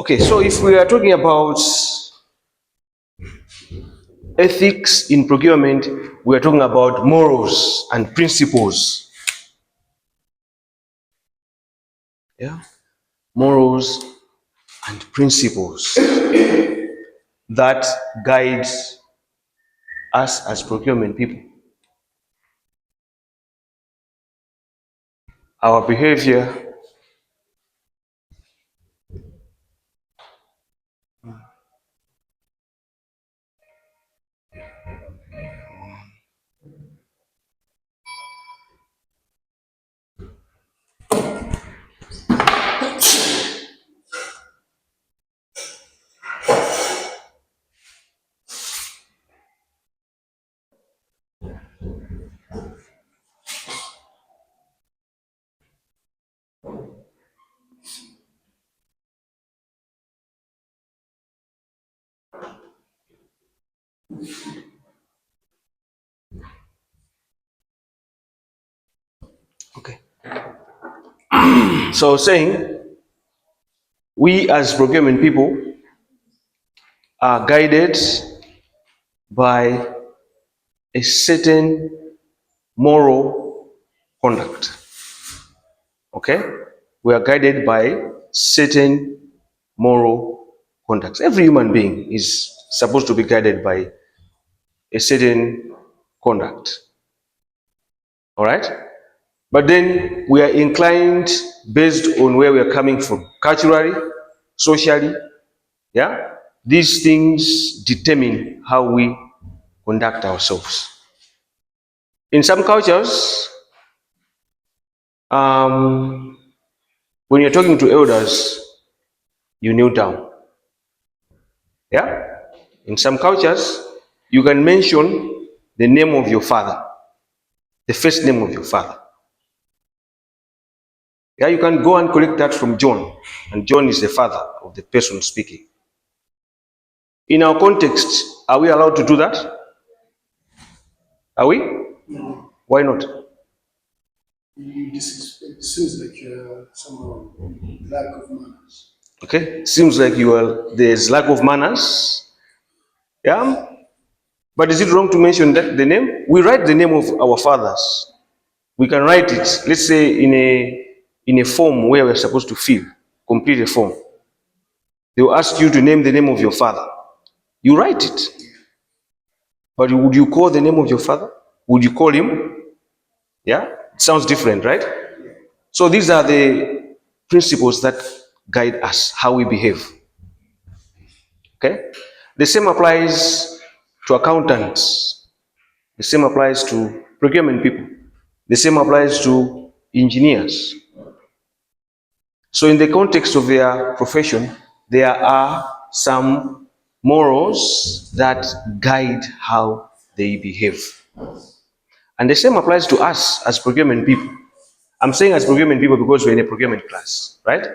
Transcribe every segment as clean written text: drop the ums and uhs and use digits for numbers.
Okay, so if we are talking about ethics in procurement, we are talking about morals and principles. Yeah, morals and principles that guide us as procurement people. Our behavior, okay. So saying we as procurement people are guided by a certain moral conduct. Okay? We are guided by certain moral conducts. Every human being is supposed to be guided by a certain conduct. All right? But then we are inclined based on where we are coming from, culturally, socially. Yeah? These things determine how we conduct ourselves. In some cultures, when you're talking to elders, you kneel down. Yeah? In some cultures, you can mention the name of your father, the first name of your father. Yeah, you can go and collect that from John, and John is the father of the person speaking. In our context, are we allowed to do that? Are we? No. Why not? It seems like some lack of manners. Okay, seems like there's lack of manners. Yeah, but is it wrong to mention that the name? We write the name of our fathers. We can write it, let's say, in a form where we're supposed to fill, complete a form. They will ask you to name the name of your father. You write it. But would you call the name of your father? Would you call him? Yeah? It sounds different, right? So these are the principles that guide us, how we behave. Okay? The same applies to accountants. The same applies to procurement people. The same applies to engineers. So in the context of their profession, there are some morals that guide how they behave. And the same applies to us as procurement people. I'm saying as procurement people because we're in a procurement class, right?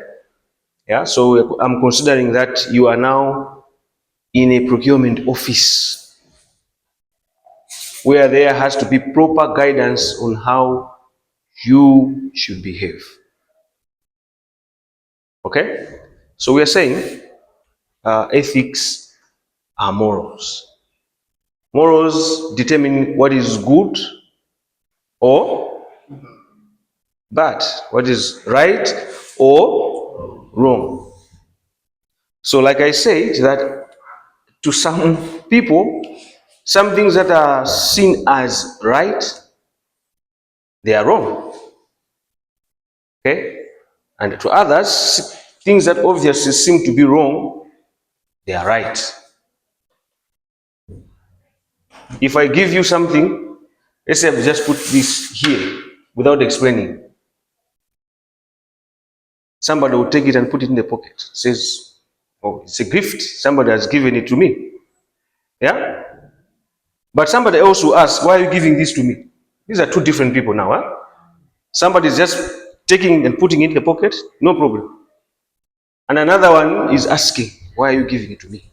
Yeah, so I'm considering that you are now in a procurement office where there has to be proper guidance on how you should behave. Okay? So we are saying ethics are morals. Morals determine what is good or bad, what is right or wrong. So, like I said, that to some people, some things that are seen as right, they are wrong. Okay? And to others, things that obviously seem to be wrong, they are right. If I give you something, let's say I've just put this here without explaining. Somebody will take it and put it in the pocket. Says, oh, it's a gift. Somebody has given it to me. Yeah? But somebody else will ask, why are you giving this to me? These are two different people now. Huh? Somebody is just taking and putting it in the pocket, no problem. And another one is asking, why are you giving it to me?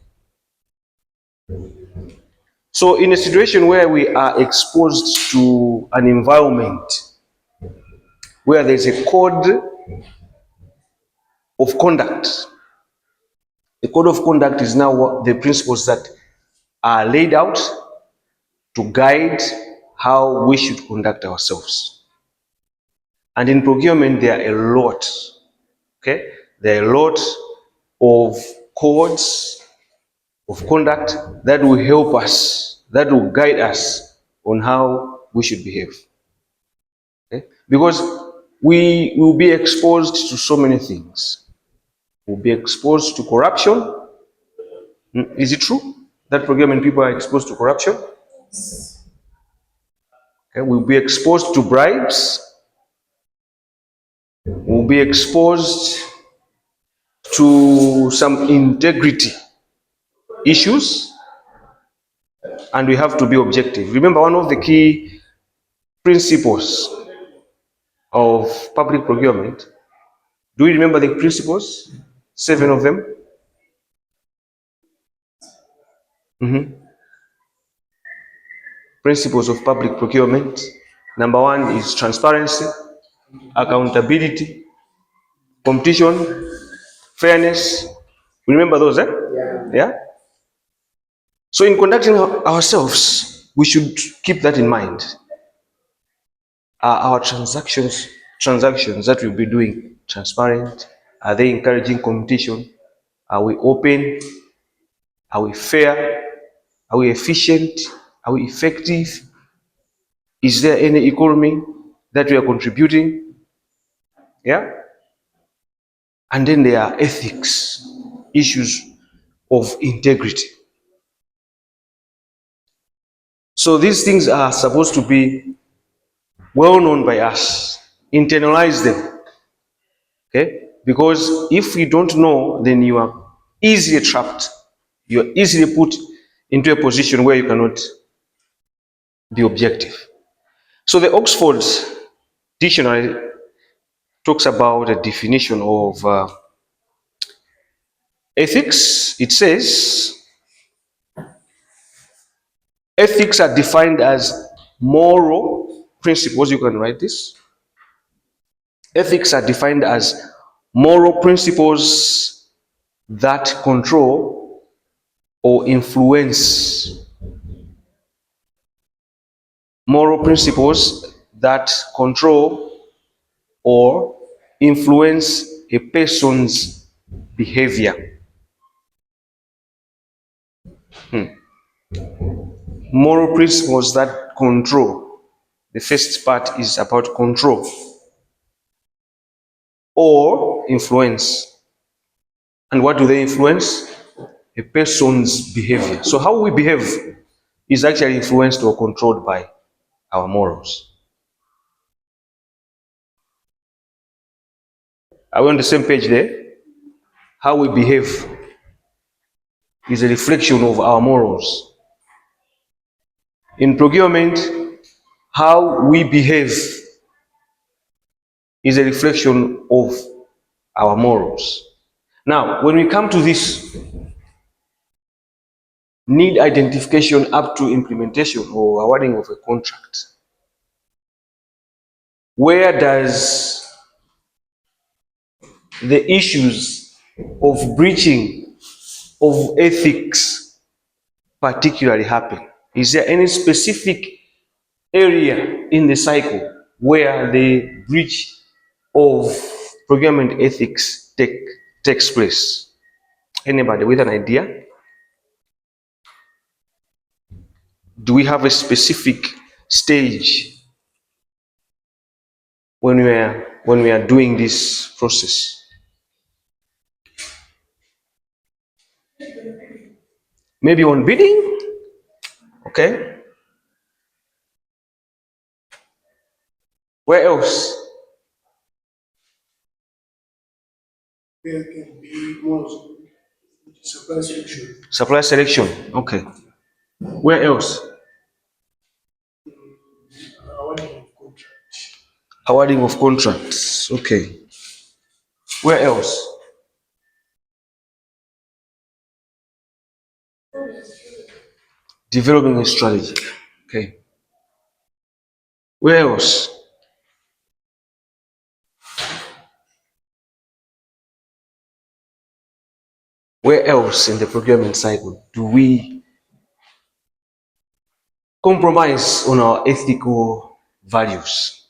So in a situation where we are exposed to an environment where there's a code of conduct, The code of conduct is now the principles that are laid out to guide how we should conduct ourselves. And in procurement, there are a lot, okay? There are a lot of codes of conduct that will help us, that will guide us on how we should behave. Okay? Because we will be exposed to so many things. We'll be exposed to corruption. Is it true that procurement people are exposed to corruption? Okay? We'll be exposed to bribes. We'll be exposed to some integrity issues, and we have to be objective. Remember, one of the key principles of public procurement, do you remember the principles? 7 of them. Principles of public procurement. Number 1 is transparency, accountability, competition, fairness. Remember those, eh? Yeah. So in conducting ourselves, we should keep that in mind. Are our transactions that we'll be doing transparent? Are they encouraging competition? Are we open? Are we fair? Are we efficient? Are we effective? Is there any economy that we are contributing? Yeah. And then there are ethics, issues of integrity. So these things are supposed to be well known by us. Internalize them. Okay? Because if you don't know, then you are easily trapped. You are easily put into a position where you cannot be objective. So the Oxford Dictionary talks about a definition of ethics. It says, ethics are defined as moral principles. You can write this. Ethics are defined as moral principles that control or influence. Moral principles that control or influence a person's behavior. Moral principles that control. The first part is about control or influence. And what do they influence? A person's behavior. So how we behave is actually influenced or controlled by our morals. Are we on the same page there? How we behave is a reflection of our morals. In procurement, how we behave is a reflection of our morals. Now, when we come to this need identification up to implementation or awarding of a contract, where does the issues of breaching of ethics particularly happen? Is there any specific area in the cycle where the breach of procurement ethics takes place? Anybody with an idea? Do we have a specific stage when we are doing this process? Maybe on bidding? Okay. Where else? There can be more supply selection, Supply selection. Okay. Where else? awarding of contract, Awarding of contracts. Okay. Where else? Developing a strategy. Okay. Where else? Where else in the procurement cycle do we compromise on our ethical values?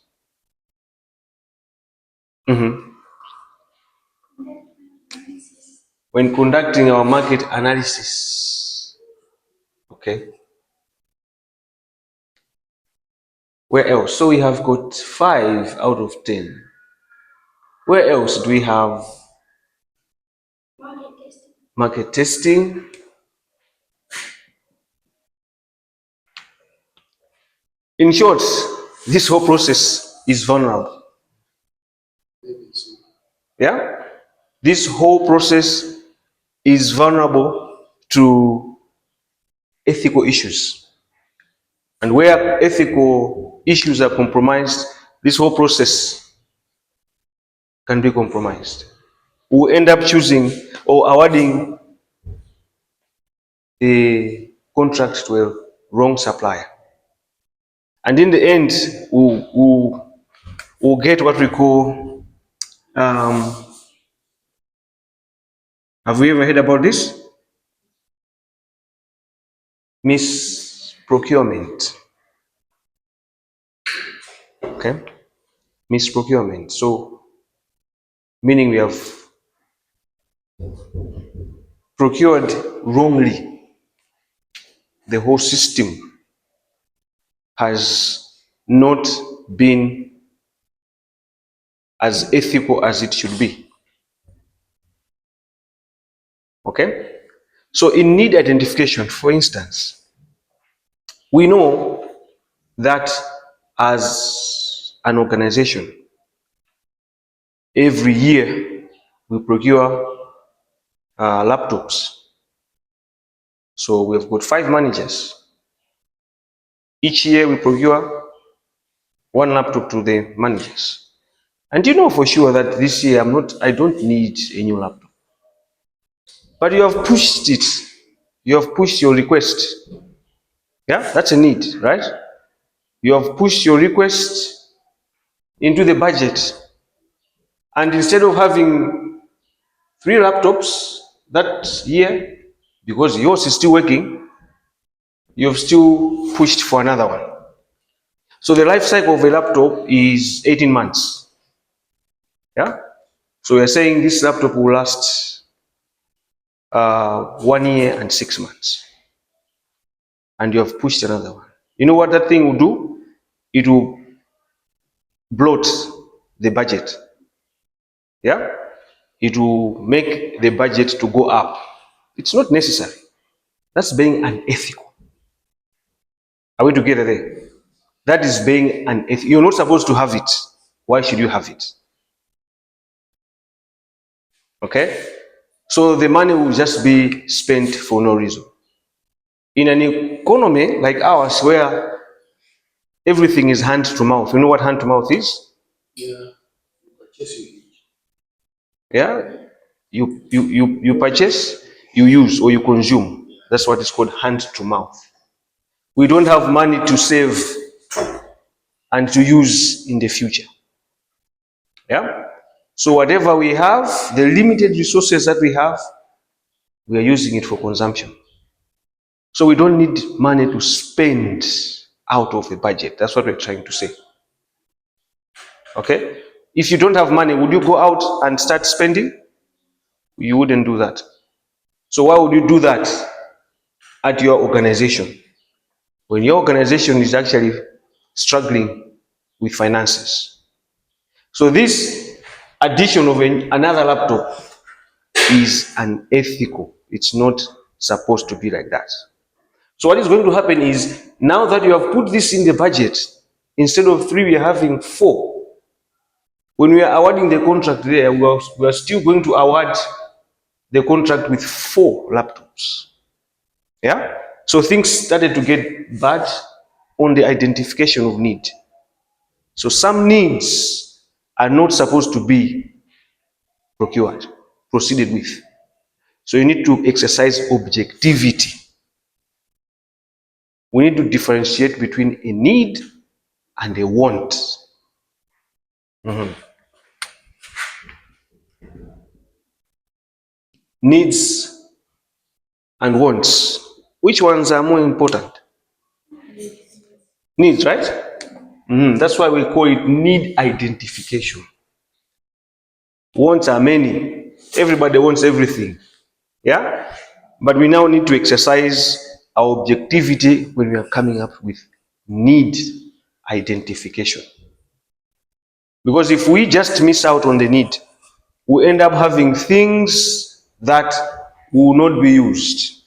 When conducting our market analysis. Okay. Where else? So we have got 5 out of 10. Where else do we have market testing? In short, this whole process is vulnerable. Yeah? This whole process is vulnerable to ethical issues. And where ethical issues are compromised, this whole process can be compromised. We'll end up choosing or awarding the contract to a wrong supplier. And in the end, we'll get what we call, have we ever heard about this? Misprocurement. Okay? Misprocurement. So, meaning we have procured wrongly. The whole system has not been as ethical as it should be. Okay? So in need identification, for instance, we know that as an organization, every year we procure laptops. So we've got 5 managers. Each year we procure 1 laptop to the managers. And you know for sure that this year I don't need a new laptop. But you have pushed it. You have pushed your request. Yeah, that's a need, right? You have pushed your request into the budget. And instead of having 3 laptops that year, because yours is still working, you've still pushed for another one. So the life cycle of a laptop is 18 months. Yeah? So we're saying this laptop will last 1 year and 6 months. And you have pushed another one. You know what that thing will do? It will bloat the budget. Yeah? It will make the budget to go up. It's not necessary. That's being unethical. Are we together there? That is being unethical. You're not supposed to have it. Why should you have it? Okay? So the money will just be spent for no reason. In an economy like ours, where everything is hand to mouth, you know what hand to mouth is? Yeah. Yeah? You purchase, you use, or you consume. That's what is called hand to mouth. We don't have money to save and to use in the future. Yeah? So whatever we have, the limited resources that we have, we are using it for consumption. So we don't need money to spend out of the budget. That's what we're trying to say. Okay? If you don't have money, would you go out and start spending? You wouldn't do that. So why would you do that at your organization, when your organization is actually struggling with finances? So this addition of another laptop is unethical. It's not supposed to be like that. So what is going to happen is, now that you have put this in the budget, instead of 3, we are having 4. When we are awarding the contract there, we are still going to award the contract with 4 laptops. Yeah? So things started to get bad on the identification of need. So some needs are not supposed to be proceeded with. So you need to exercise objectivity. We need to differentiate between a need and a want. Needs and wants. Which ones are more important? Needs, right? That's why we call it need identification. Wants are many. Everybody wants everything. Yeah? But we now need to exercise our objectivity when we are coming up with need identification. Because if we just miss out on the need, we end up having things that will not be used.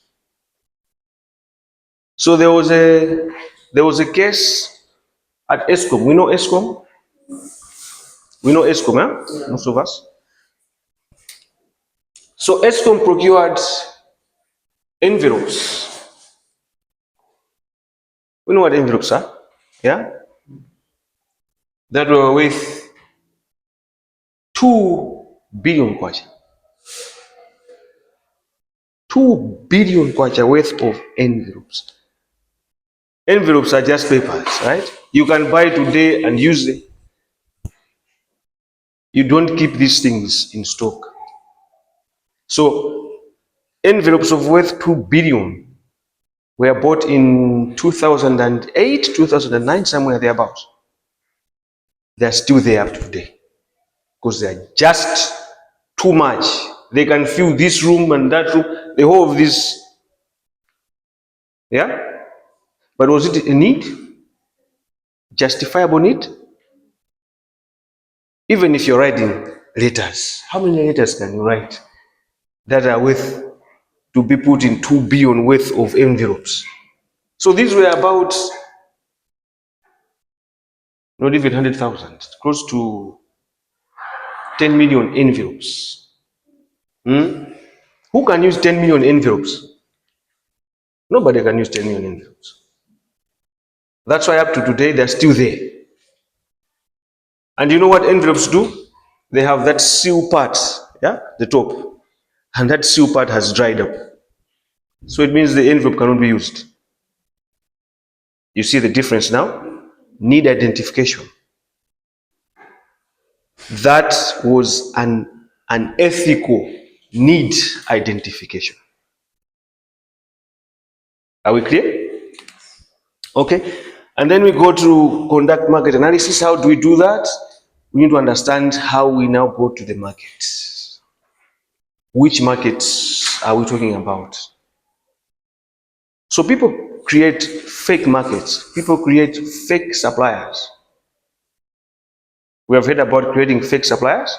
So there was a case at ESCOM. We know ESCOM? We know ESCOM, eh? Most of us. So ESCOM procured envelopes. We know what envelopes are, yeah? That were worth 2 billion kwacha. 2 billion kwacha worth of envelopes. Envelopes are just papers, right? You can buy today and use them. You don't keep these things in stock. So envelopes of worth 2 billion were bought in 2008, 2009, somewhere thereabouts. They're still there up to today because they're just too much. They can fill this room and that room, the whole of this. Yeah? But was it a need? Justifiable need? Even if you're writing letters, how many letters can you write that are worth to be put in 2 billion worth of envelopes? So these were about not even 100,000, close to 10 million envelopes. Who can use 10 million envelopes? Nobody can use 10 million envelopes. That's why up to today they're still there. And you know what envelopes do? They have that seal part, yeah, the top, and that seal part has dried up. So it means the envelope cannot be used. You see the difference now? Need identification. That was an ethical need identification. Are we clear? Okay. And then we go to conduct market analysis. How do we do that? We need to understand how we now go to the market. Which markets are we talking about? So people create fake markets. People create fake suppliers. We have heard about creating fake suppliers.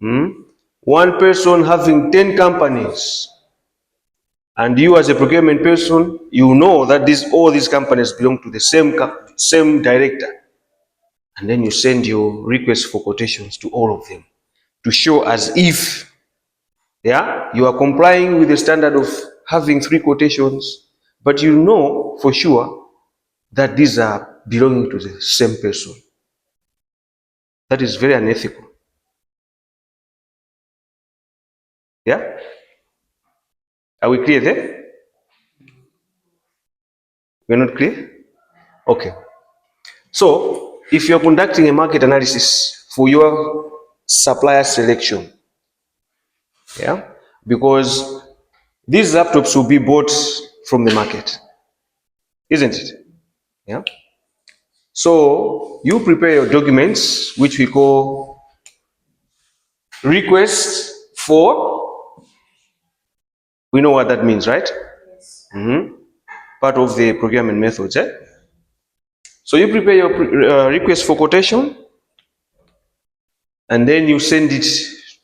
One person having 10 companies, and you as a procurement person, you know that all these companies belong to the same director. And then you send your request for quotations to all of them to show as if, yeah, you are complying with the standard of having 3 quotations, but you know for sure that these are belonging to the same person. That is very unethical. Yeah? Are we clear there? We're not clear? Okay. So, if you're conducting a market analysis for your supplier selection, yeah, because these laptops will be bought from the market, isn't it? Yeah. So you prepare your documents, which we call request for. We know what that means, right? Part of the procurement methods. So you prepare your request for quotation, and then you send it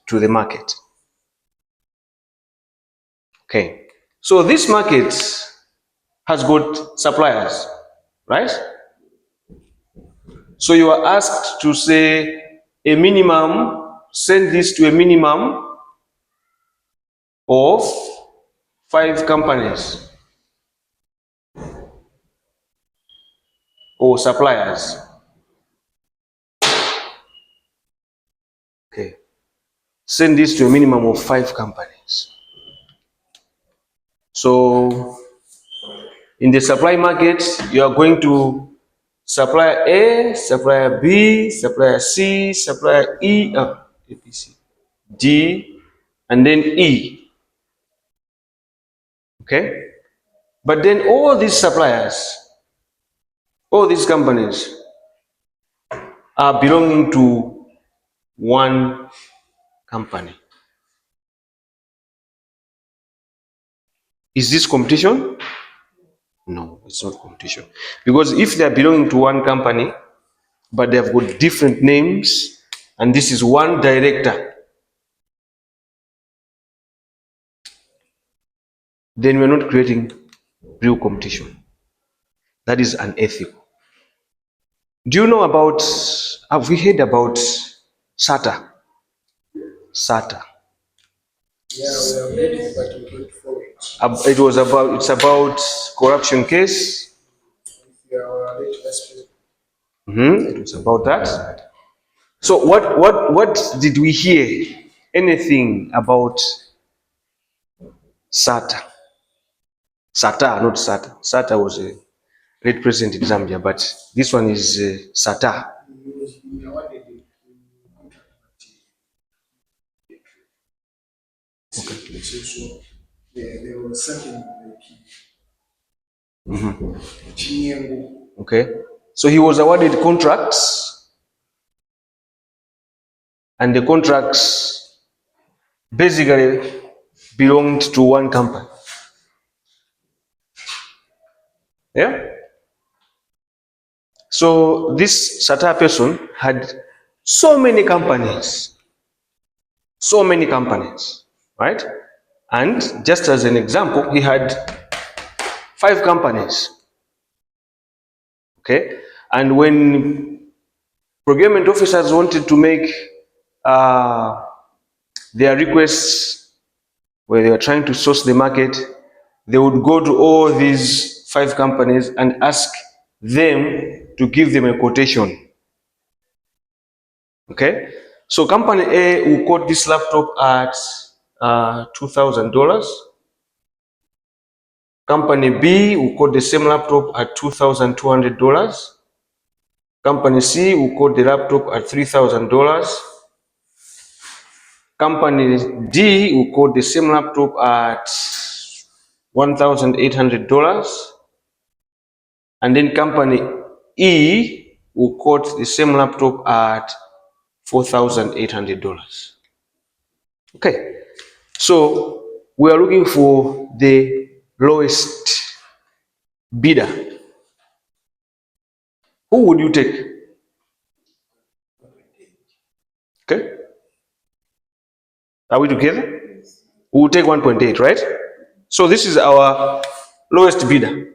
to the market. Okay. So this market has got suppliers, right? So you are asked to say a minimum, send this to a minimum of 5 companies or suppliers. Okay. Send this to a minimum of 5 companies. So in the supply market, you are going to supplier A, supplier B, supplier C, supplier E, A, B, C, D, and then E. Okay? But then all these suppliers, all these companies are belonging to one company. Is this competition? No, it's not competition. Because if they are belonging to one company, but they have got different names, and this is one director, then we're not creating real competition. That is unethical. Do you know about, have we heard about SATA? SATA. Yeah, we are ready, but we don't follow it. It's about corruption case. If you are ready to explain, It was about that. So what did we hear? Anything about SATA? SATA, not SATA. SATA was a great president in Zambia, but this one is SATA. we awarded it contract, but it's also there was something like Chinyengo. Okay. So he was awarded contracts, and the contracts basically belonged to one company. Yeah. So this SATA person had so many companies, right? And just as an example, he had 5 companies. Okay. And when procurement officers wanted to make their requests, where they were trying to source the market, they would go to all these 5 companies and ask them to give them a quotation. Okay, so company A will quote this laptop at $2,000. Company B will quote the same laptop at $2,200. Company C will quote the laptop at $3,000. Company D will quote the same laptop at $1,800. And then company E will quote the same laptop at $4,800. Okay, so we are looking for the lowest bidder. Who would you take? Okay, are we together? We will take 1.8, right? So this is our lowest bidder.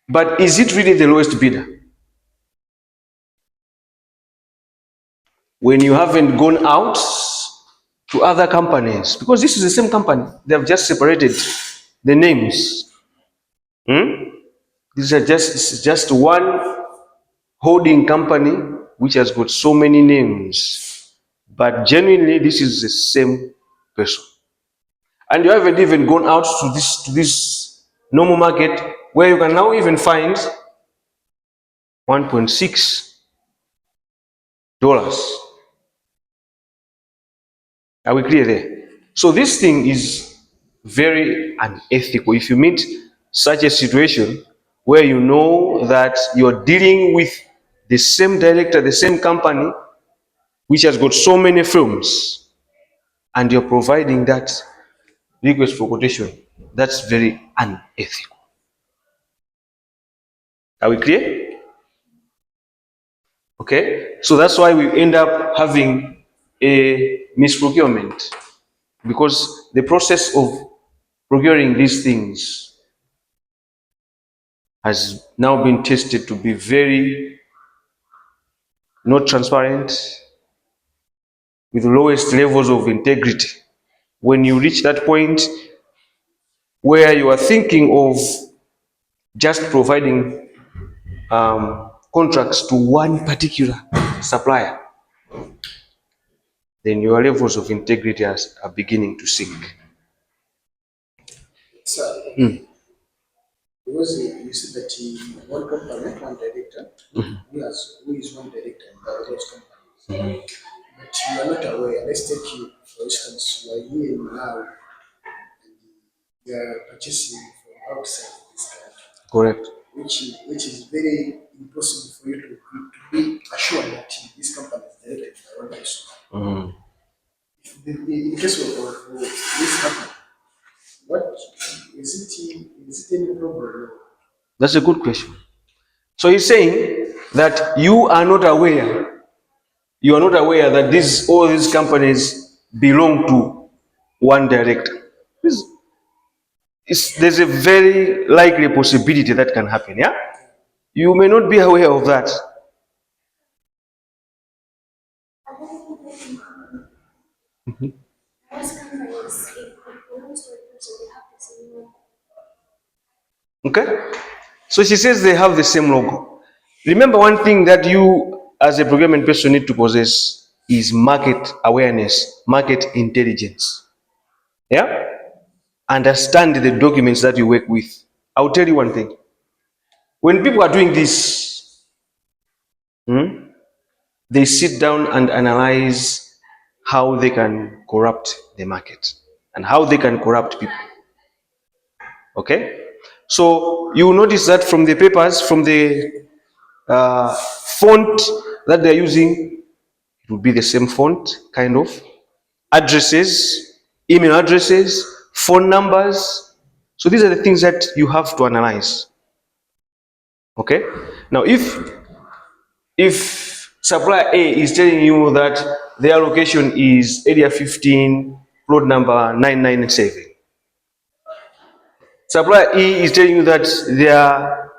But is it really the lowest bidder? When you haven't gone out to other companies, because this is the same company, they have just separated the names. This is just one holding company which has got so many names, but genuinely this is the same person. And you haven't even gone out to this normal market where you can now even find $1.6. Are we clear there? So this thing is very unethical. If you meet such a situation where you know that you're dealing with the same director, the same company, which has got so many films, and you're providing that request for quotation, that's very unethical. Are we clear? Okay, so that's why we end up having a misprocurement, because the process of procuring these things has now been tested to be very not transparent, with the lowest levels of integrity. When you reach that point where you are thinking of just providing contracts to one particular supplier, then your levels of integrity are beginning to sink. So, because you said that one company, one director, who is one director in those companies. But you are not aware. Let's take you, for instance, you are here in Malawi, and they are purchasing from outside this country, Correct. which is very impossible for you to be assured that this company is directed by one person. Mm. In case of this company, what is it any problem? That's a good question. So he's saying that you are not aware that all these companies belong to one director. There's a very likely possibility that can happen. Yeah, you may not be aware of that. Okay, so she says they have the same logo. Remember, one thing that you as a procurement person need to possess is market awareness, market intelligence. Yeah, understand the documents that you work with. I'll tell you one thing: when people are doing this, they sit down and analyze how they can corrupt the market and how they can corrupt people. Okay, so you will notice that from the papers, from the font that they're using, it will be the same font, kind of. Addresses, email addresses, phone numbers. So these are the things that you have to analyze. Okay, now if supplier A is telling you that their location is area 15, plot number 997, supplier E is telling you that their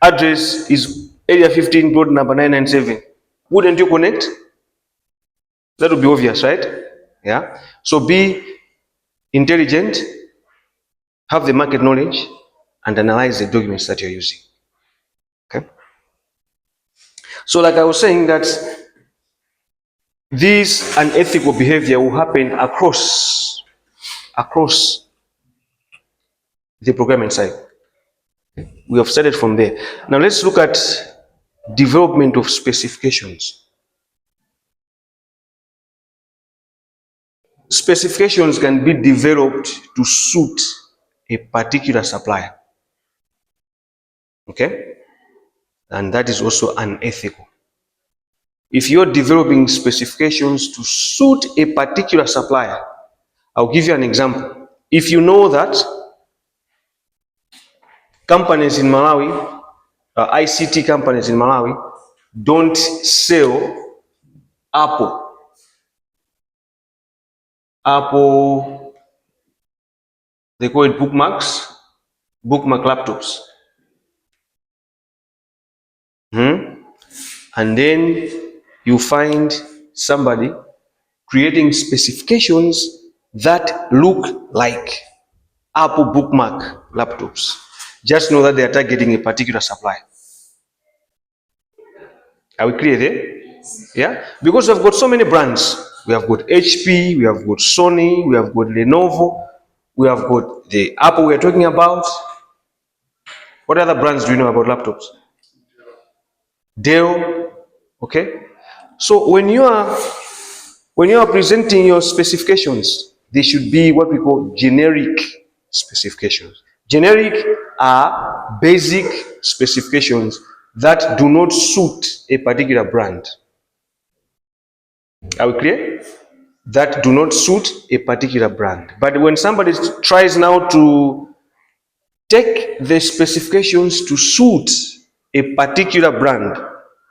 address is area 15, plot number 997, wouldn't you connect? That would be obvious, right? Yeah. So be intelligent, have the market knowledge, and analyze the documents that you're using. Okay. So, like I was saying, that this unethical behavior will happen across the procurement side. We have started from there. Now let's look at development of specifications. Specifications can be developed to suit a particular supplier. Okay? And that is also unethical. If you're developing specifications to suit a particular supplier, I'll give you an example. If you know that companies in Malawi, ICT companies in Malawi, don't sell Apple, they call it bookmark laptops. And then you find somebody creating specifications that look like Apple bookmark laptops. Just know that they are targeting a particular supplier. Are we clear there? Yeah? Because we've got so many brands. We have got HP, we have got Sony, we have got Lenovo, we have got the Apple we're talking about. What other brands do you know about laptops? Dell. Okay? So when you are presenting your specifications, they should be what we call generic specifications. Generic are basic specifications that do not suit a particular brand. Are we clear? That do not suit a particular brand. But when somebody tries now to take the specifications to suit a particular brand,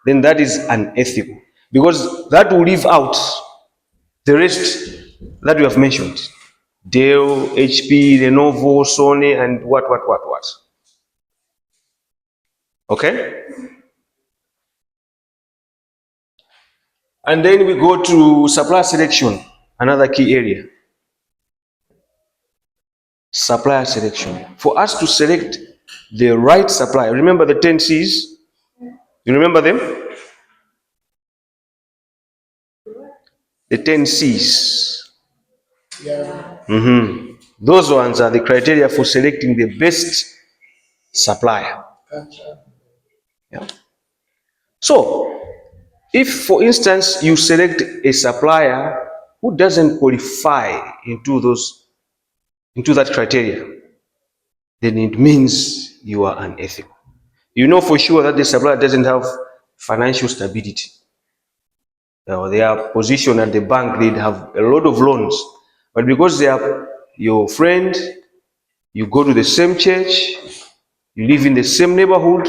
then that is unethical, because that will leave out the rest that we have mentioned: Dell, HP, Lenovo, Sony, and what. Okay? And then we go to supplier selection, another key area. Supplier selection. For us to select the right supplier, remember the 10 C's? You remember them? The 10 C's. Yeah. Those ones are the criteria for selecting the best supplier. Yeah. So, if for instance you select a supplier who doesn't qualify into those into that criteria, then it means you are unethical. You know for sure that the supplier doesn't have financial stability. Their position at the bank, they'd have a lot of loans. But because they are your friend, you go to the same church, you live in the same neighborhood,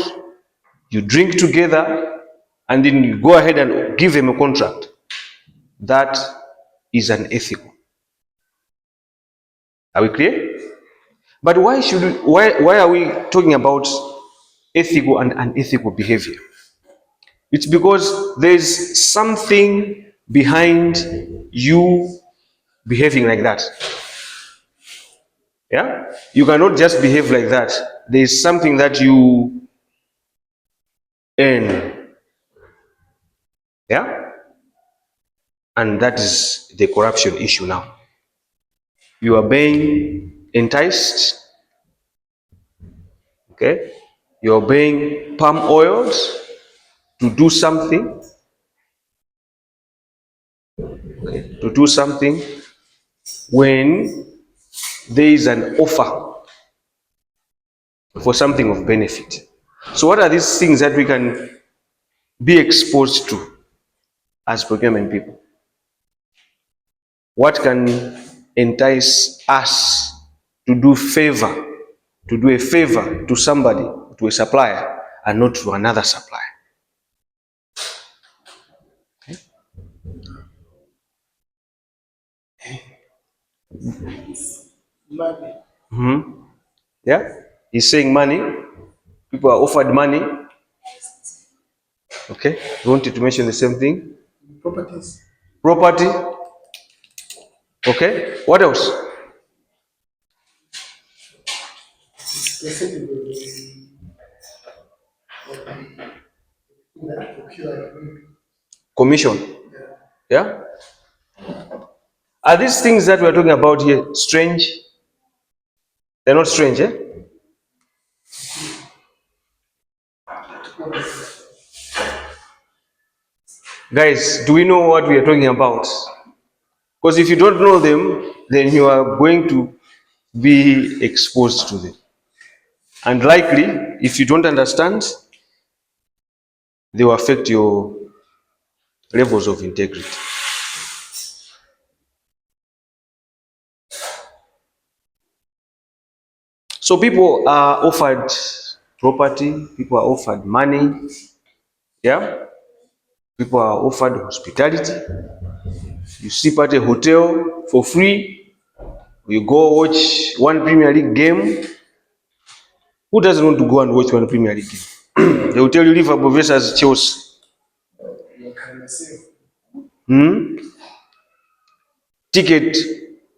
you drink together, and then you go ahead and give them a contract. That is unethical. Are we clear? But why are we talking about ethical and unethical behavior? It's because there's something behind you behaving like that. Yeah? You cannot just behave like that. There's something that you earn. Yeah? And that is the corruption issue now. You are being enticed. Okay? You're being palm oils to do something. Okay? To do something when there is an offer for something of benefit. So what are these things that we can be exposed to as procurement people? What can entice us to do a favor to somebody, to a supplier, and not to another supplier? Money. Yeah? He's saying money. People are offered money. Okay? You wanted to mention the same thing? Properties. Property. Okay? What else? They said they will procure. Commission. Yeah? Are these things that we're talking about here strange? They're not strange, eh? Guys, do we know what we are talking about? Because if you don't know them, then you are going to be exposed to them. And likely, if you don't understand, they will affect your levels of integrity. So people are offered property, people are offered money, yeah? People are offered hospitality. You sleep at a hotel for free. You go watch one Premier League game. Who doesn't want to go and watch one Premier League game? They will tell you Liverpool versus Chelsea. Ticket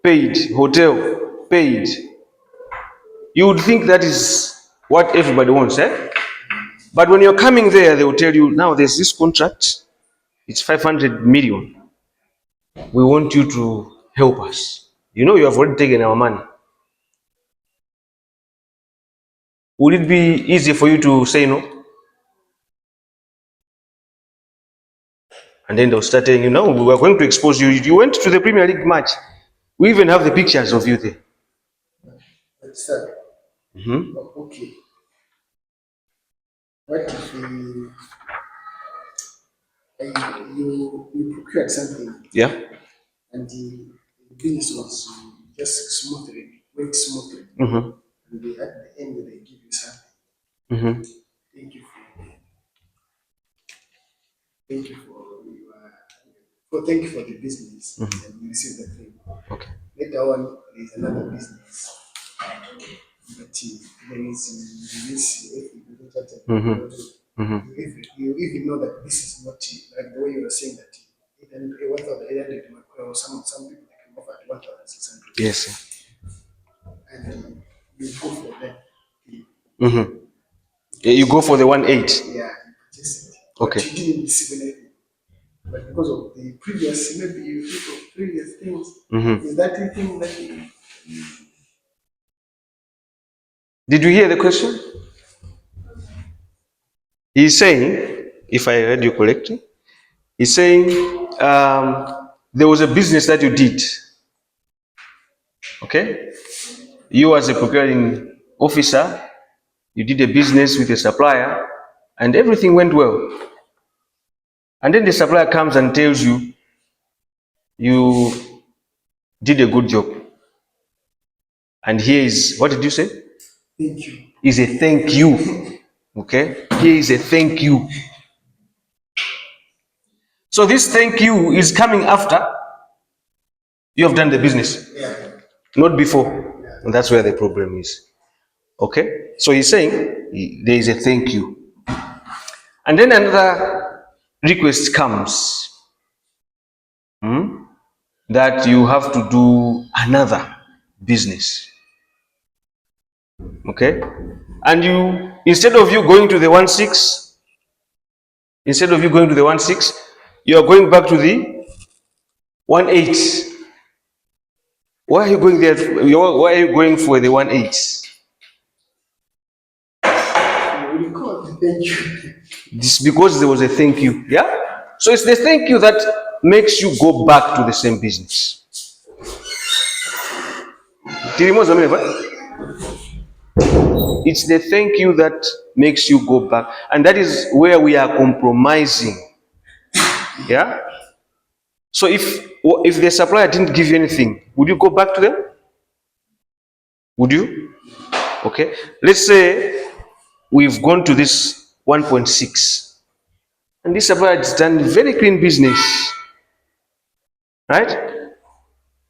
paid, hotel paid. You would think that is what everybody wants, eh? But when you're coming there, they will tell you, now there's this contract, it's 500 million. We want you to help us. You know, you have already taken our money. Would it be easy for you to say no? And then they'll start telling you, no, we are going to expose you. You went to the Premier League match. We even have the pictures of you there. Sir, okay. What if you procured something? Yeah. And the business was just smoothly, went smoothly. Mm-hmm. And at the end, they give you something. Mm-hmm. Thank you thank you for the business. And you receive the thing. Okay. Later on, there is another business. But there is this, you even know that this is not like the way you were saying that even 1,800 or some people they can offer at 1,600. Yes. And you go for them. Mm-hmm. Yeah, you go for the 1.8. Yeah, you purchase it. Okay. But you didn't receive anything. But because of the previous, maybe you think of previous things, is that the thing that you Did you hear the question? He's saying, if I heard you correctly, he's saying there was a business that you did. Okay? You as a procuring officer, you did a business with a supplier and everything went well. And then the supplier comes and tells you, you did a good job. And here is, what did you say? Thank you. Is a thank you. Okay? Here is a thank you. So this thank you is coming after you have done the business, not before. And that's where the problem is. Okay? So he's saying there is a thank you. And then another request comes that you have to do another business. Okay? And you, instead of you going to the 1-6, you are going back to the 1-8. Why are you going there? Why are you going for the 1-8? Thank you. This because there was a thank you. Yeah? So it's the thank you that makes you go back to the same business. It's the thank you that makes you go back. And that is where we are compromising. Yeah? So if the supplier didn't give you anything, would you go back to them? Would you? Okay. Let's say we've gone to this 1.6 and this supplier has done very clean business. Right?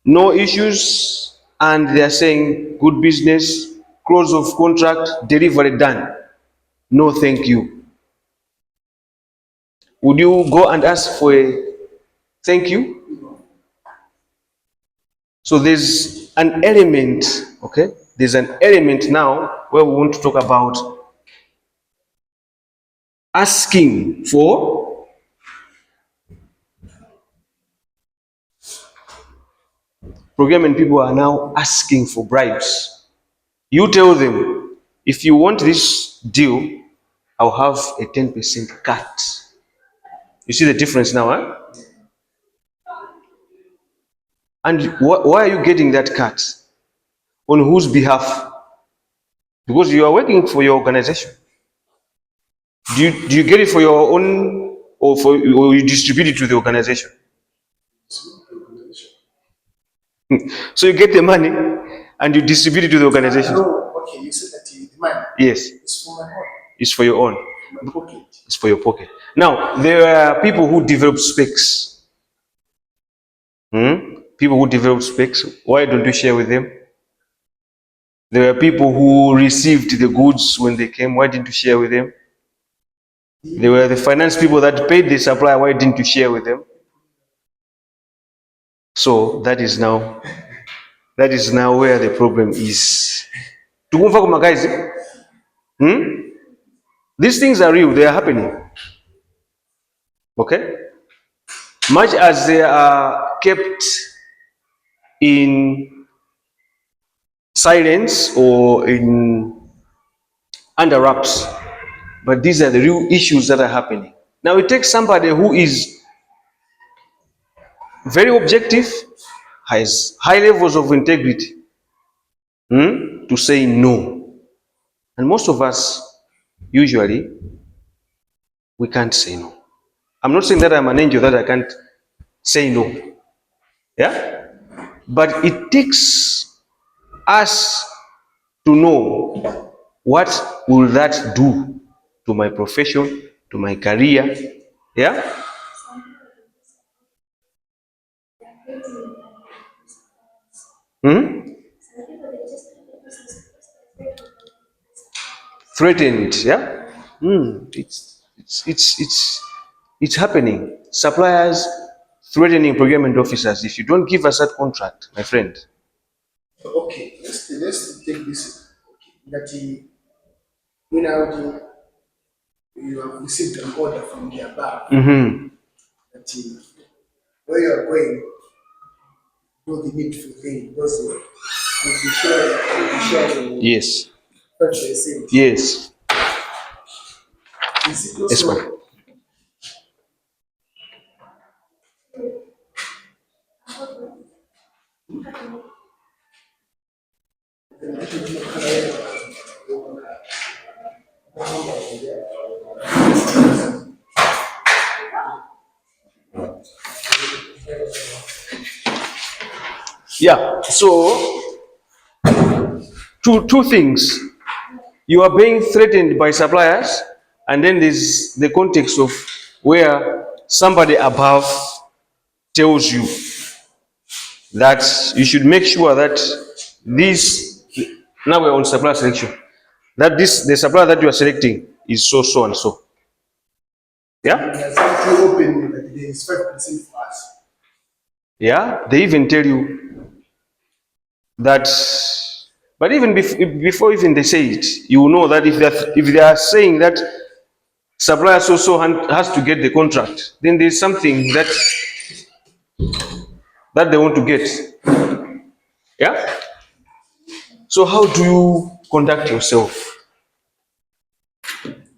No issues, and they are saying good business, close of contract, delivery done. No thank you. Would you go and ask for a thank you? So there's an element, okay? There's an element now where we want to talk about asking for procurement. People are now asking for bribes. You tell them, if you want this deal, I'll have a 10% cut. You see the difference now, huh? And why are you getting that cut? On whose behalf? Because you are working for your organization. Do you get it for your own, or you distribute it to the organization? So you get the money and you distribute it to the organization. No, okay, you said that the money. Yes. It's for my own. It's for your own. My pocket. It's for your pocket. Now, there are people who develop specs. People who develop specs. Why don't you share with them? There are people who received the goods when they came. Why didn't you share with them? There were the finance people that paid the supplier. Why didn't you share with them? So that is now where the problem is. Guys, these things are real. They are happening. Okay? Much as they are kept in silence or in under wraps, but these are the real issues that are happening. Now it takes somebody who is very objective, has high levels of integrity, to say no. And most of us, usually, we can't say no. I'm not saying that I'm an angel that I can't say no. Yeah? But it takes us to know what will that do to my profession, to my career. Yeah? Threatened. Yeah? It's happening. Suppliers threatening procurement officers. If you don't give us that contract, my friend. Okay, let's take this. Okay, that when you have received an order from the above, that where you are going, do the needful thing, because you'll be sharing Yes. purchasing. Yes. Is it Yes, also ma'am. Yeah. So two things. You are being threatened by suppliers, and then there's the context of where somebody above tells you that you should make sure that this, now we're on supplier selection, that the supplier that you are selecting is so and so. Yeah? There's actually open that there is 5% for us. Yeah, they even tell you that, but even before even they say it, you know that if they are saying that supplier so has to get the contract, then there's something that they want to get. Yeah? So how do you conduct yourself?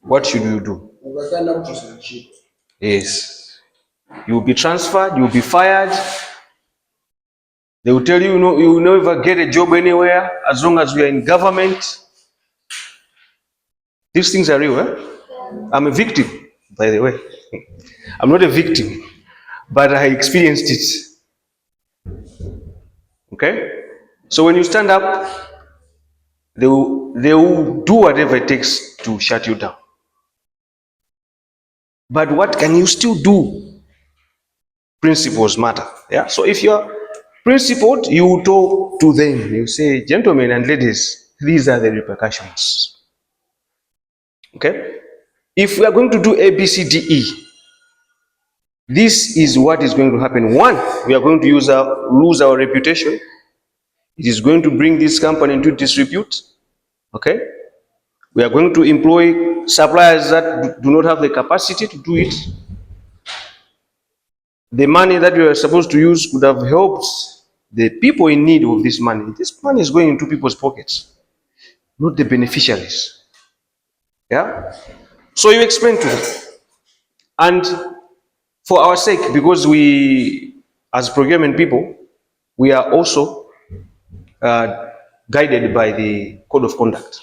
What should you do? Yes. You will be transferred, you will be fired. They will tell you, you will never get a job anywhere as long as we are in government. These things are real. I'm a victim, by the way. I'm not a victim, but I experienced it. Okay? So when you stand up, they will do whatever it takes to shut you down. But what can you still do? Principles matter. Yeah. So if you're principled, you talk to them. You say, gentlemen and ladies, these are the repercussions. Okay? If we are going to do A, B, C, D, E, this is what is going to happen. One, we are going to lose our reputation. It is going to bring this company into disrepute. Okay? We are going to employ suppliers that do not have the capacity to do it. The money that we are supposed to use could have helped the people in need of this money. This money is going into people's pockets, not the beneficiaries. Yeah? So you explain to them. And for our sake, because we, as procurement people, we are also guided by the code of conduct.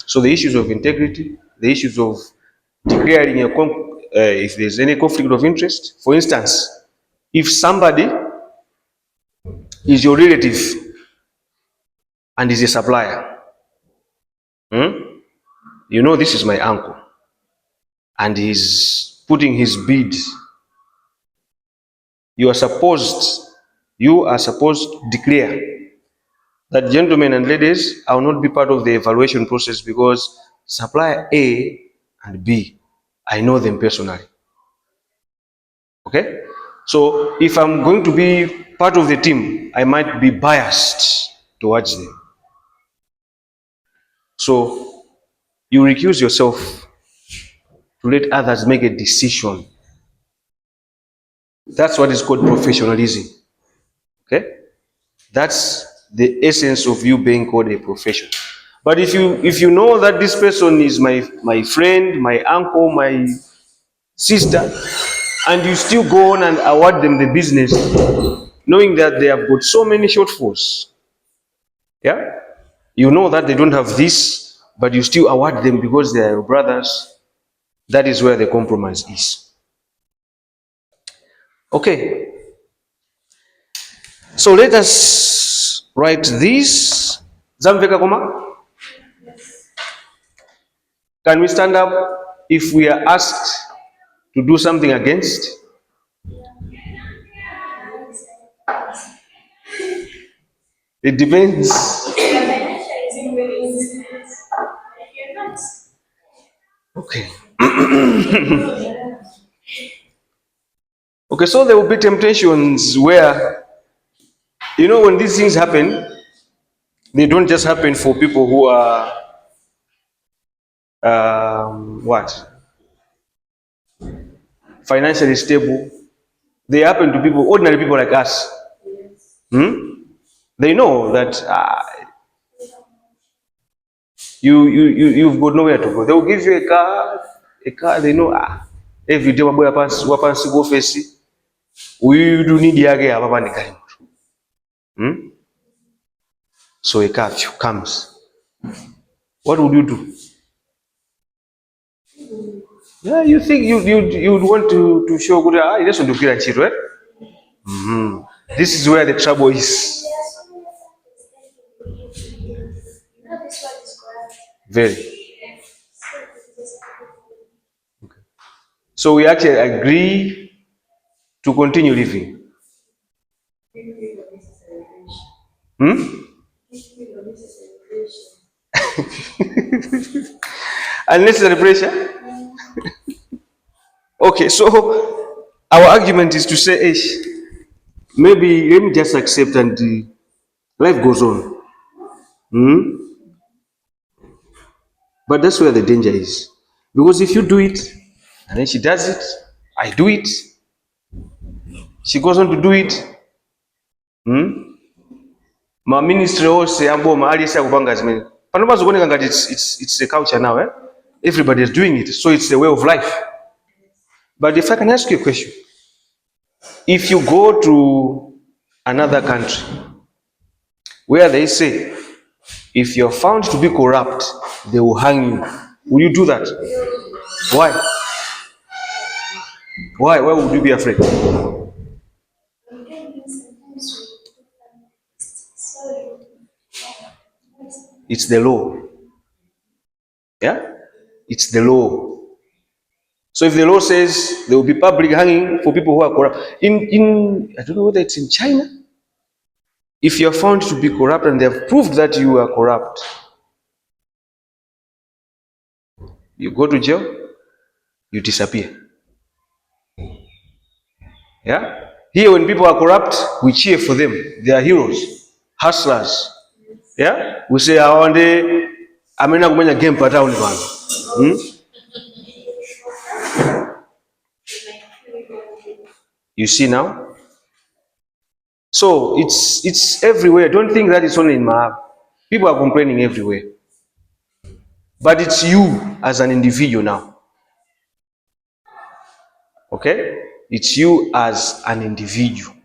So the issues of integrity, the issues of declaring if there's any conflict of interest. For instance, if somebody is your relative and is a supplier, you know this is my uncle, and he's putting his bid, you are supposed to declare that, gentlemen and ladies, I will not be part of the evaluation process because supplier A and B, I know them personally. Okay? So if I'm going to be part of the team, I might be biased towards them. So you recuse yourself to let others make a decision. That's what is called professionalism. Okay? That's the essence of you being called a professional. But if you know that this person is my friend, my uncle, my sister, and you still go on and award them the business, knowing that they have got so many shortfalls, yeah, you know that they don't have this, but you still award them because they are your brothers. That is where the compromise is. Okay. So let us write this. Zamveka Koma? Can we stand up if we are asked to do something against? It depends. Okay. Okay, so there will be temptations where, when these things happen, they don't just happen for people who are financially stable. They happen to people, ordinary people like us. They know that you've got nowhere to go. They will give you a car. They know every day wapansi go face. We do need yage ababa ni gari. So a curfew comes. What would you do? Yeah, you think you'd want to show good. You just want to kill a child, right? This is where the trouble is. Very. Okay. So we actually agree to continue living. Unnecessary pressure. Okay, so our argument is to say, maybe let me just accept and life goes on. But that's where the danger is. Because if you do it, and then she does it, I do it, she goes on to do it, my ministry ose amboma aliyesa kupanga zimene pano pazokuoneka ngati it's a culture now, everybody is doing it, so it's a way of life. But if I can ask you a question, if you go to another country where they say if you're found to be corrupt they will hang you, will you do that? Why would you be afraid? It's the law. Yeah? It's the law. So if the law says there will be public hanging for people who are corrupt, in I don't know whether it's in China, if you're found to be corrupt and they have proved that you are corrupt, you go to jail, you disappear. Yeah? Here when people are corrupt, we cheer for them. They are heroes, hustlers. Yeah? We say, I want to amena kumenya game pa town pano. You see now? So it's everywhere. Don't think that it's only in Mahab. People are complaining everywhere. But it's you as an individual now. Okay? It's you as an individual.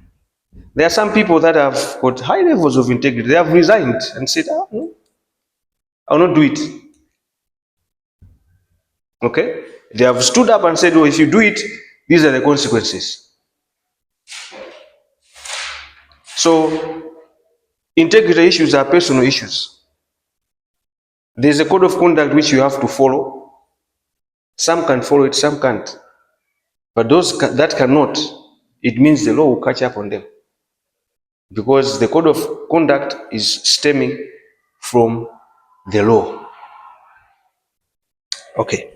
There are some people that have got high levels of integrity. They have resigned and said, no, I'll not do it. Okay? They have stood up and said, oh, if you do it, these are the consequences. So, integrity issues are personal issues. There's a code of conduct which you have to follow. Some can follow it, some can't. But those that cannot, it means the law will catch up on them. Because the code of conduct is stemming from the law. Okay.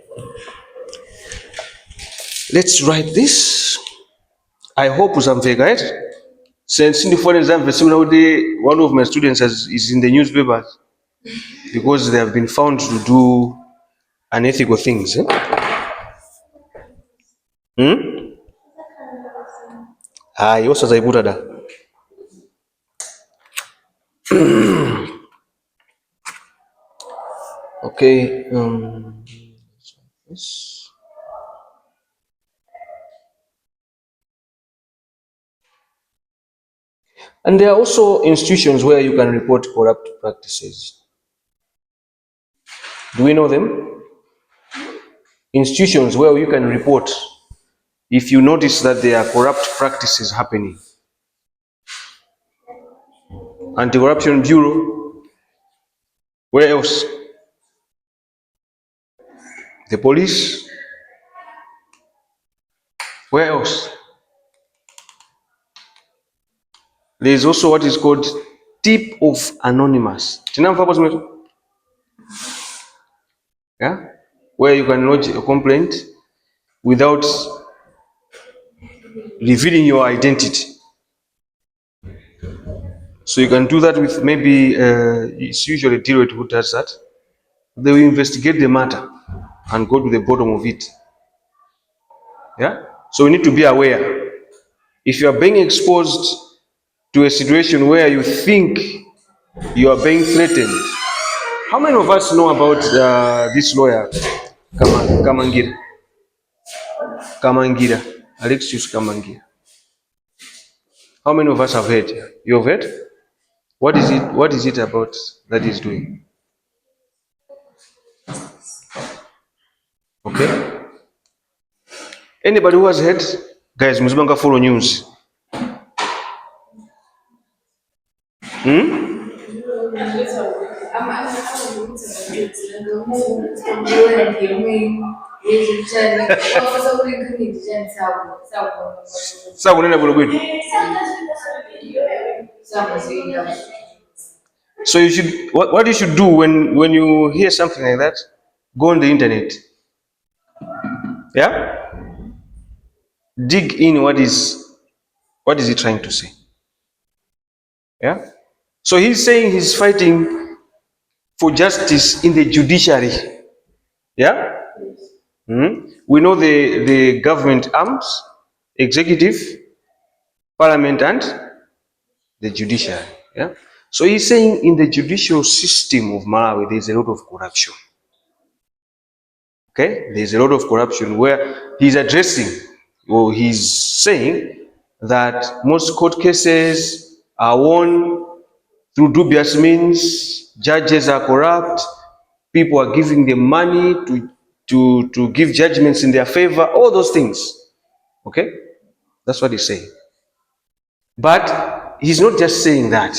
Let's write this. I hope uzamveka, right? Since one of my students is in the newspapers because they have been found to do unethical things. Also zaibuta da. Okay. Yes. And there are also institutions where you can report corrupt practices. Do we know them? Institutions where you can report if you notice that there are corrupt practices happening. Anti-Corruption Bureau. Where else? The police. Where else? There is also what is called tip of anonymous. Yeah? Where you can lodge a complaint without revealing your identity. So you can do that with maybe, it's usually Deloitte who does that. They will investigate the matter and go to the bottom of it. Yeah? So we need to be aware. If you are being exposed to a situation where you think you are being threatened, how many of us know about this lawyer, Kamangira? Alexius Kamangira. How many of us have heard? You have heard? What is it about that he's doing? Okay? Anybody who has heard? Guys, muzibanga follow news. sakunena bwino bwino. So you should, what you should do when you hear something like that, go on the internet. Yeah? Dig in what is he trying to say. Yeah? So he's saying he's fighting for justice in the judiciary. Yeah? We know the government arms, executive, parliament, and the judiciary. Yeah? So he's saying in the judicial system of Malawi, there's a lot of corruption. Okay? There's a lot of corruption where he's addressing, or he's saying that most court cases are won through dubious means, judges are corrupt, people are giving them money to give judgments in their favor, all those things. Okay? That's what he's saying. But he's not just saying that.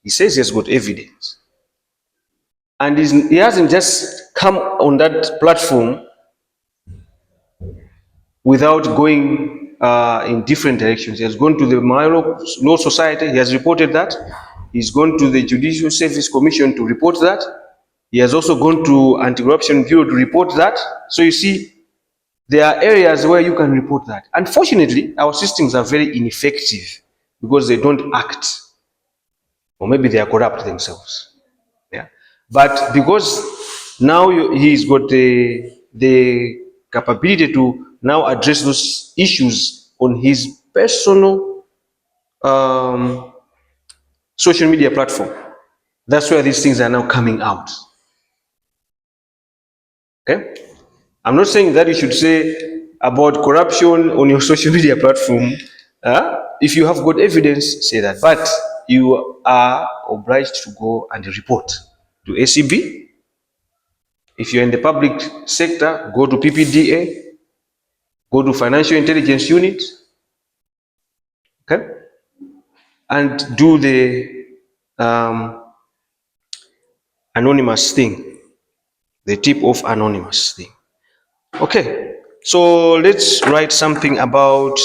He says he has got evidence. And he hasn't just come on that platform without going in different directions. He has gone to the Malawi Law Society, he has reported that. He's gone to the Judicial Service Commission to report that. He has also gone to Anti-Corruption Bureau to report that. So you see, there are areas where you can report that. Unfortunately, our systems are very ineffective because they don't act. Or maybe they are corrupt themselves. Yeah. But because now he's got the capability to now address those issues on his personal social media platform, that's where these things are now coming out. Okay? I'm not saying that you should say about corruption on your social media platform. If you have got evidence, say that. But you are obliged to go and report to ACB. If you're in the public sector, go to PPDA, go to Financial Intelligence Unit, okay, and do the anonymous thing, the tip-off anonymous thing. Okay, so let's write something about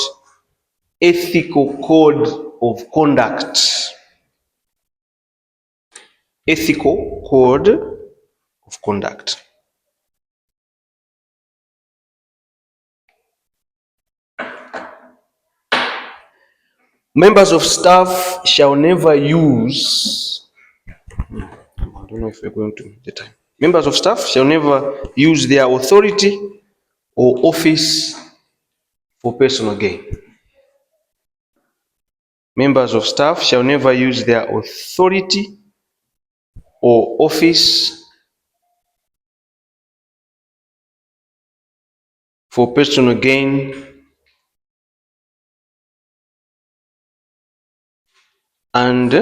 ethical code of conduct. Ethical code of conduct. Members of staff shall never use, I don't know if we're going to the time. Members of staff shall never use their authority or office for personal gain. Members of staff shall never use their authority or office for personal gain and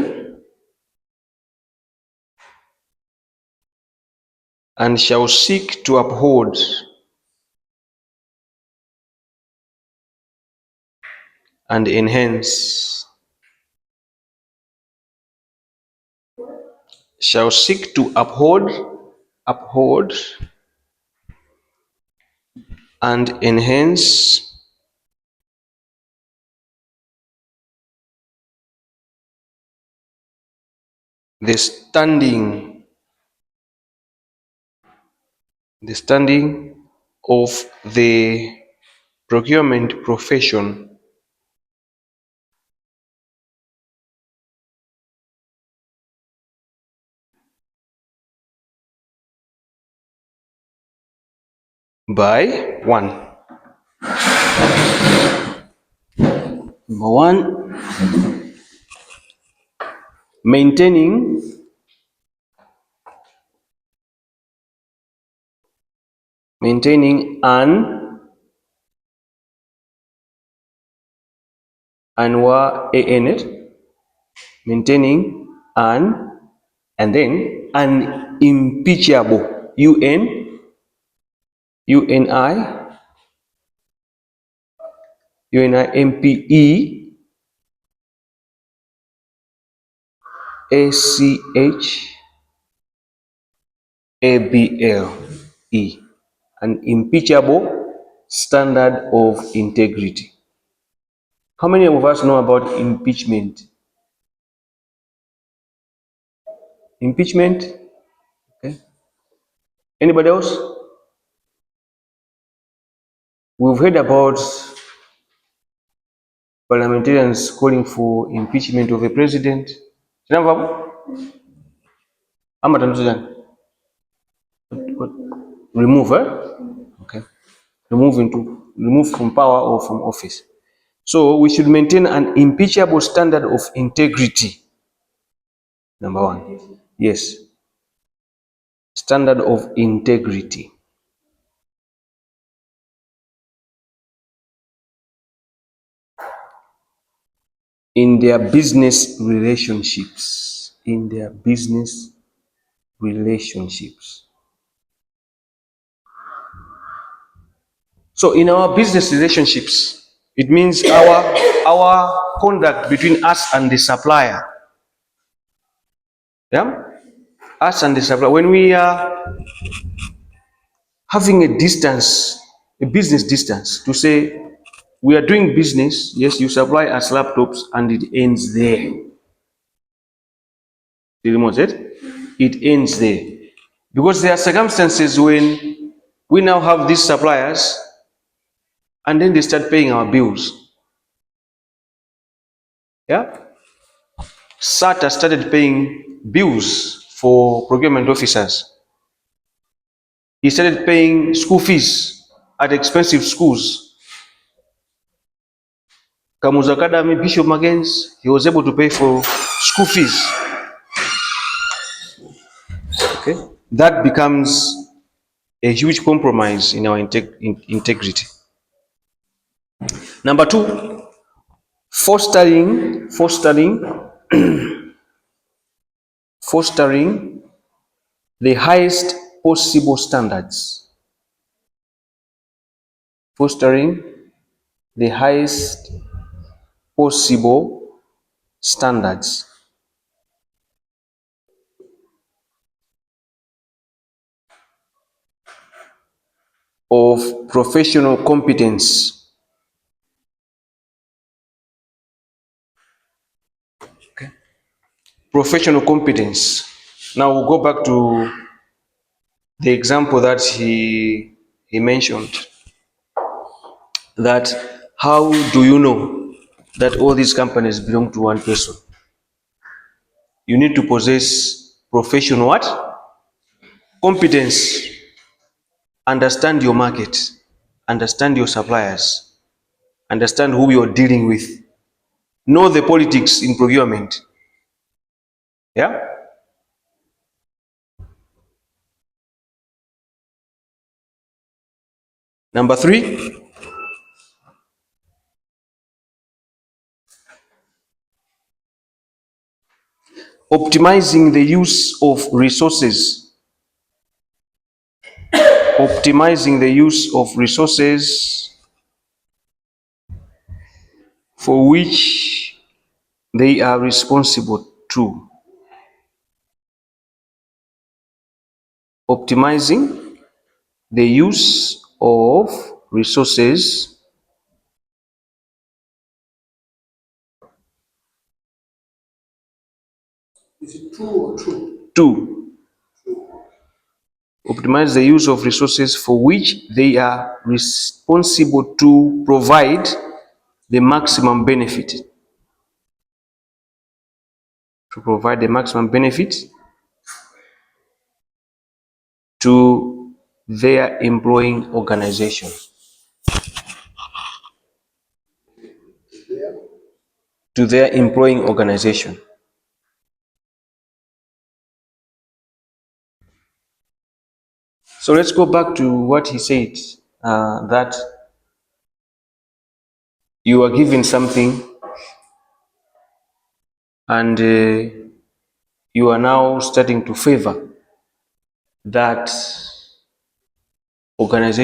shall seek to uphold and enhance, shall seek to uphold and enhance the standing of the procurement profession by number one, maintaining maintaining and then unimpeachable, A-C-H-A-B-L-E, an impeachable standard of integrity. How many of us know about impeachment? Impeachment? Okay. Anybody else? We've heard about parliamentarians calling for impeachment of a president. Remove, okay. Remove from power or from office. So we should maintain an impeachable standard of integrity. Number one. Yes. Standard of integrity. In their business relationships. In their business relationships. So in our business relationships, it means our conduct between us and the supplier. Yeah? Us and the supplier. When we are having a distance, a business distance, to say we are doing business, yes, you supply us laptops and it ends there. It ends there. Because there are circumstances when we now have these suppliers and then they start paying our bills. Yeah? SATA started paying bills for procurement officers. He started paying school fees at expensive schools. Kamuzu Academy, Bishop Magens, he was able to pay for school fees. Okay? That becomes a huge compromise in our integrity. Number two, fostering the highest possible standards. Fostering the highest possible standards. Of professional competence. Okay. Professional competence. Now we'll go back to the example that he mentioned. That how do you know that all these companies belong to one person? You need to possess professional what? Competence. Understand your market. Understand your suppliers. Understand who you're dealing with. Know the politics in procurement. Yeah? Number three, optimizing the use of resources. Optimizing the use of resources for which they are responsible to. Optimizing the use of resources Is it true or true? to. Optimize the use of resources for which they are responsible to provide the maximum benefit. To provide the maximum benefit to their employing organization. To their employing organization. So let's go back to what he said, that you are given something and you are now starting to favor that organization.